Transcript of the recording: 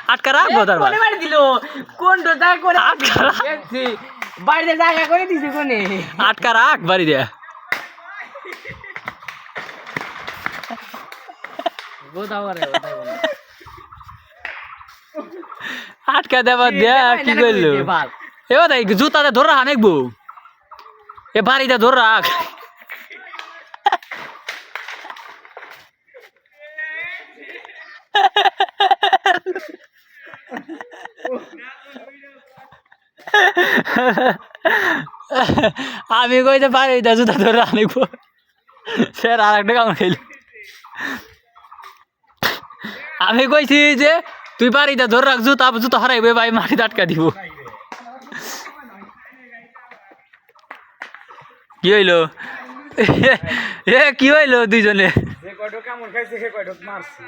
আটকা রাখবো তার কোনে বাড়ি দিল কোন জায়গা করে আটকা রাখ দেখছি বাড়িতে জায়গা করে দিছি কোনে আটকা রাখ বাড়ি দে বোঝাও রে আটকা দেবার দেয়া কি করলো এবার দেখ জুতাতে ধরে রাখ নেকবো এ বাড়িতে ধরে রাখ আমি কইতে পারি জুতা ধরে আনিব স্যার আর একটা কাম খাইল আমি কইছি যে তুই বাড়িতে ধরে রাখ জুতা জুতা হারাইবে ভাই মাটিতে আটকা দিব কি হইলো এ কি হইলো দুইজনে যে কয়টা কামড় খাইছে সে কয়টা মারছে